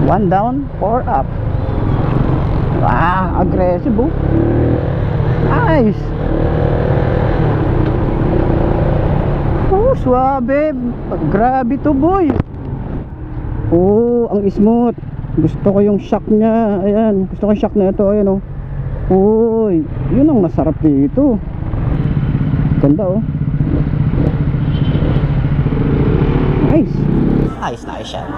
One down, four up. Ah, aggressive oh. Nice. Oh, suabe. Grabe to boy. Oh, ang smooth. Gusto ko yung shock niya. Ayan, gusto ko yung shock na ito. Ayan oh. Uy, yun ang masarap dito. Ganda oh. Nice. Nice siya.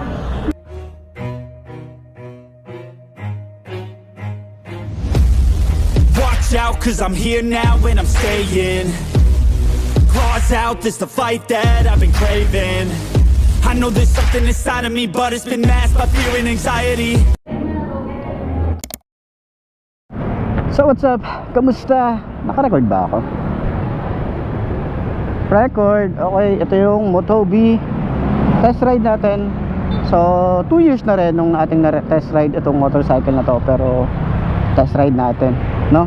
Watch out, cause I'm here now and I'm staying. Claws out, this the fight that I've been craving. I know there's something inside of me, but it's been masked by fear and anxiety. So what's up? Kamusta? Naka-record ba ako? Record. Okay, ito yung Motobi test ride natin. So 2 years na rin nung ating test ride itong motorcycle na to. Pero test ride natin, no?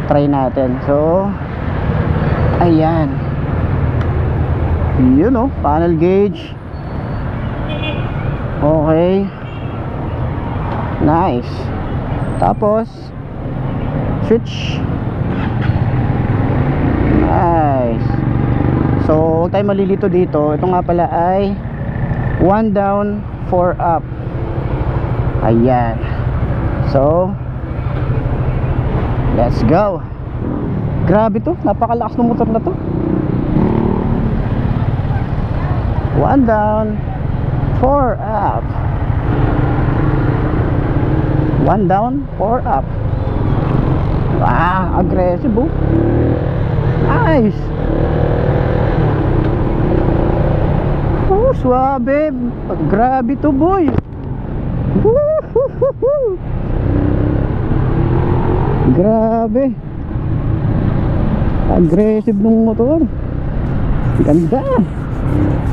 Try natin. So ayan. Yun know, panel gauge. Okay. Nice. Tapos switch. Nice. So huwag tayo malilito dito. Ito nga pala ay 1 down, 4 up. Ayan. So let's go. Grabe to, napakalakas ng motor na to. 1 down, 4 up. 1 down, 4 up. Ah, aggressive oh. Nice. Oh, suabe. Grabe to boy. Woo-hoo-hoo-hoo. Grabe. Aggressive ng motor. Ganda.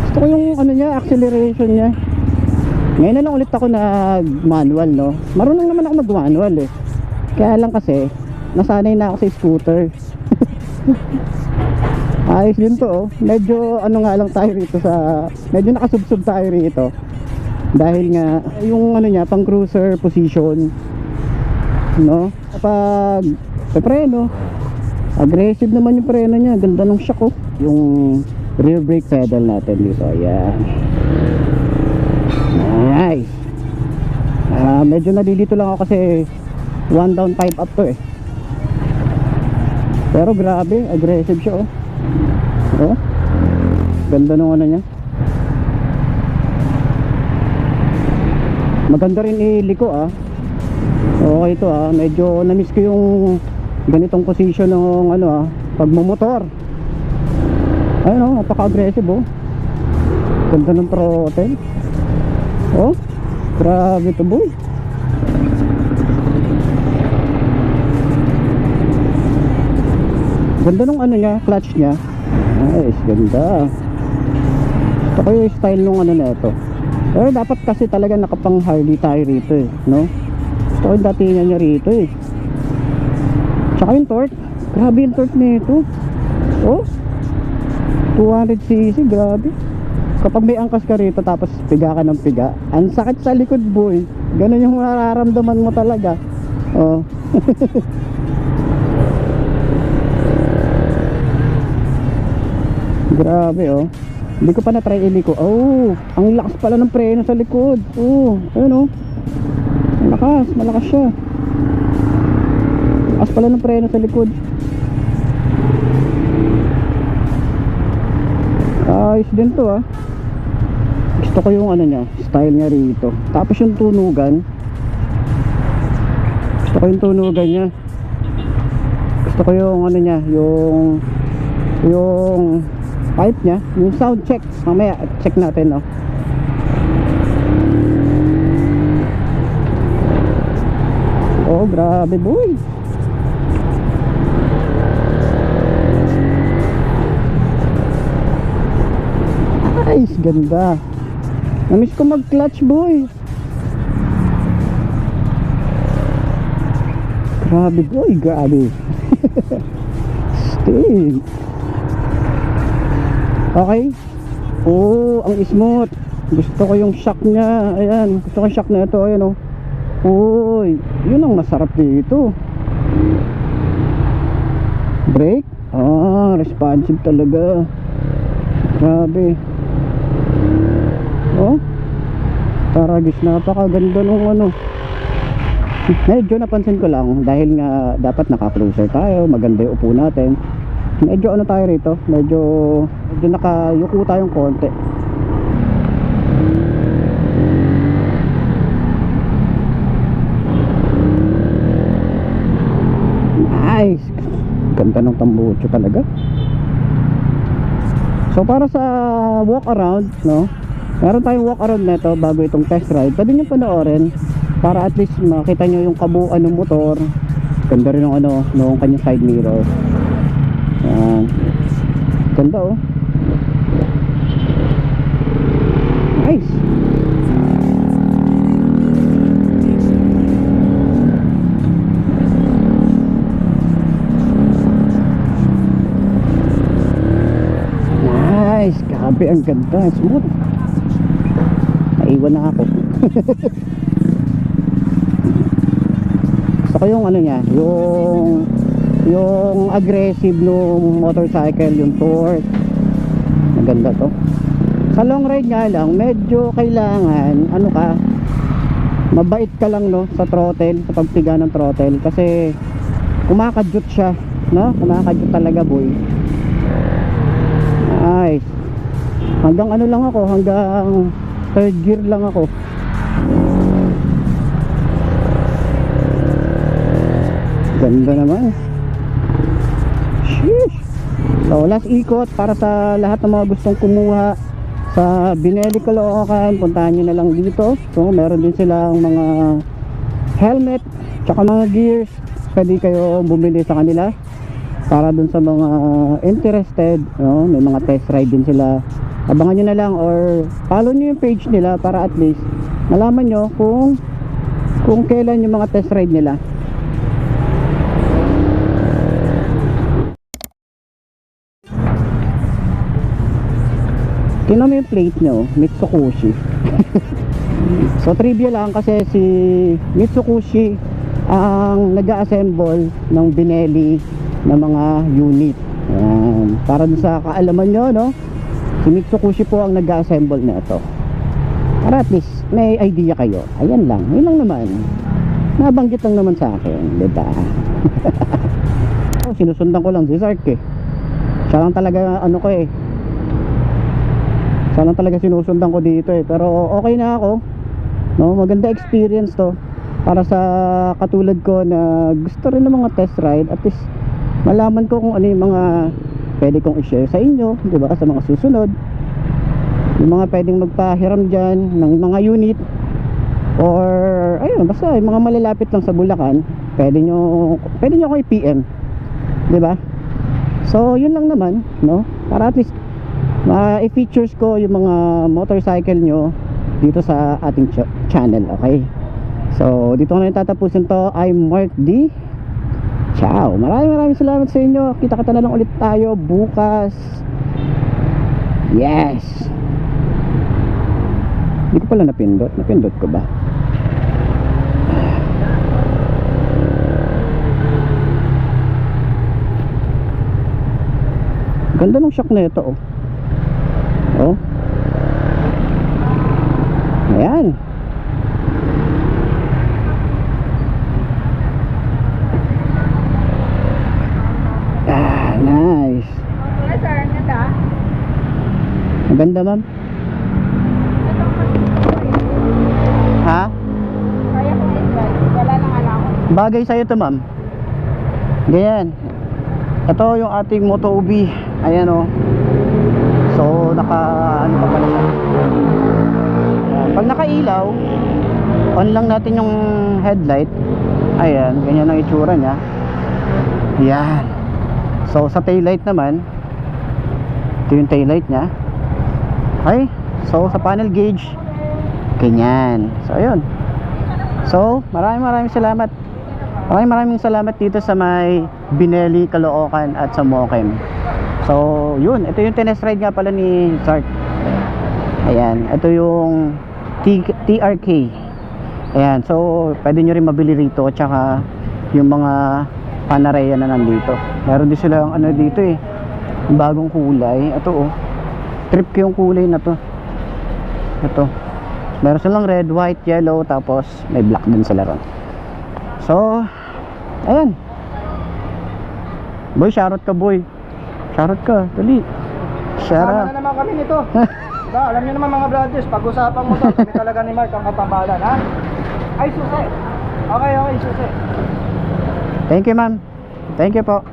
Gusto ko yung ano niya, acceleration niya. Ngayon na lang ulit ako nag manual, no. Marunong naman ako mag manual eh. Kaya lang kasi nasanay na ako sa scooter. Ayos din to oh. Medyo ano nga lang tayo rito sa, medyo nakasubsob tayo rito. Dahil nga yung ano niya, pang cruiser position, no. Kapag preno, aggressive naman yung preno niya. Ganda ng shock oh. Yung rear brake pedal natin dito. Ayan. Nice. Medyo nalilito lang ako kasi 1 down 5 up to eh. Pero grabe, aggressive siya oh. Oh. Ganda nung ano niya. Maganda rin iliko ah. Okay ito ah. Medyo na-miss ko yung ganitong position ng ano ah, pagmumotor. Ayun oh, napaka-aggressive oh. Ganda ng throttle. Oh, grabe to boy. Ganda nung ano niya, clutch niya. Nice, ganda. Ito ko yung style nung ano na ito. Pero dapat kasi talaga nakapang Harley tayo rito eh, no? Ito ko yung datingan niya rito eh. Tsaka yung torque, grabe yung torque nito. Oh, 200cc, grabe. Kapag may angkas ka rito tapos piga ka ng piga, ang sakit sa likod boy. Ganun yung mararamdaman mo talaga. Oh. Grabe oh. Hindi ko pa na-try iliko. Oh, ang lakas pala ng preno sa likod. Oh, ayun oh. Malakas, malakas siya. Lakas pala ng preno sa likod. Ayos din to ah. Gusto ko yung ano niya, style niya rito. Tapos yung tunugan. Gusto ko yung tunugan niya. Gusto ko yung ano niya, yung pipe niya, yung sound check. Mamaya check natin no. Oh, grabe boy. Nice, ganda. Namiss ko mag clutch boy. Grabe boy, grabe. Sting. Okay. Oh, ang smooth. Gusto ko yung shock niya. Ayan, gusto ko yung shock na ito. Ayan o. Uy, yun ang masarap dito. Brake. Responsive talaga. Grabe. Oh, taragis, napakaganda nung ano. Medyo napansin ko lang dahil nga dapat naka-cruiser tayo, maganda yung upo natin. Medyo ano tayo rito, medyo nakayuko tayong konti. Nice. Ganda ng tambucho talaga. So para sa walk around, no, meron tayong walk around nito bago itong test ride. Pwede nyo panoorin para at least makita nyo yung kabuuan ng motor. Ganda rin ng ano, nung kanyang side mirror. Ayan. Ganda oh. Nice. Nice. Grabe, ang ganda. Smooth. Naiwan na ako. Gusto ko yung ano niya, yung aggressive nung motorcycle, yung torque. Maganda to. Sa long ride nga lang, medyo kailangan ano ka, mabait ka lang no sa throttle, sa pagpiga ng throttle, kasi kumakadyot siya, no? Kumakadyot talaga, boy. Nice. Hanggang ano lang ako, hanggang third gear lang ako. Ganda naman. Sheesh. So last ikot para sa lahat ng mga gustong kumuha sa Binelli Caloocan, puntahan nyo na lang dito. So meron din silang mga helmet tsaka mga gears. Pwede kayo bumili sa kanila para dun sa mga interested, no? May mga test ride din sila. Abangan nyo na lang or follow nyo yung page nila para at least malaman nyo kung kailan yung mga test ride nila. Tingnan mo yung plate nyo, Mitsukushi. So trivia lang kasi si Mitsukushi ang nag-assemble ng Binelli na mga unit. Ayan. Para dun sa kaalaman nyo, no? Si Mitsukushi po ang nag-assemble na ito. Para at least may idea kayo. Ayan lang, yun lang naman. Nabanggit lang naman sa akin, diba? Oh, sinusundan ko lang si Zark eh. Siya lang talaga ano ko eh. Siya lang talaga sinusundan ko dito eh. Pero okay na ako, no? Maganda experience to para sa katulad ko na gusto rin ng mga test ride. At least malaman ko kung ano yung mga pwede kong i-share sa inyo, diba? Sa mga susunod, yung mga pwedeng magpahiram dyan ng mga unit, or ayun, basta yung mga malalapit lang sa Bulacan, pwede nyo ako i-PM, diba? So yun lang naman, no? Para at least i-features ko yung mga motorcycle nyo dito sa ating channel, okay? So dito ko na yung tatapusin to. I'm Mark D. Ciao. Maraming salamat sa inyo. Kita-kita na lang ulit tayo bukas. Yes. Hindi ko pala napindot. Napindot ko ba? Ganda ng shock na ito oh. Oh. Ayan. Nice. Maganda ma'am. Ha? Kaya kong i-drive. Wala nang alam ko. Bagay sa'yo to ma'am. Ganyan. Ito yung ating Moto UV. Ayan o. So naka ano pa pala yan. Pag nakailaw, on lang natin yung headlight. Ayan, ganyan ang itsura nya. Yan. So sa taillight naman, ito yung taillight nya. Okay. So sa panel gauge, ganyan. So ayun. So maraming salamat. Maraming salamat dito sa may Binelli, Caloocan at sa Mokem. So yun, ito yung test ride nga pala ni Zark. Ayan, ito yung TRK. Ayan, so pwede nyo rin mabili rito. Tsaka yung mga Panarea na nandito. Meron din sila ano dito eh, bagong kulay. Ito oh, trip ko yung kulay na to. Ito, meron silang red, white, yellow, tapos may black din sila ron. So ayan, boy, shoutout ka boy. Shoutout ka, dali. Sama na naman kami nito. Diba, alam niyo naman mga brothers, pag-usapan mo to, kami talaga ni Mark ang katambalan, ha? Ay, susi. Okay, susi. Thank you, ma'am. Thank you po.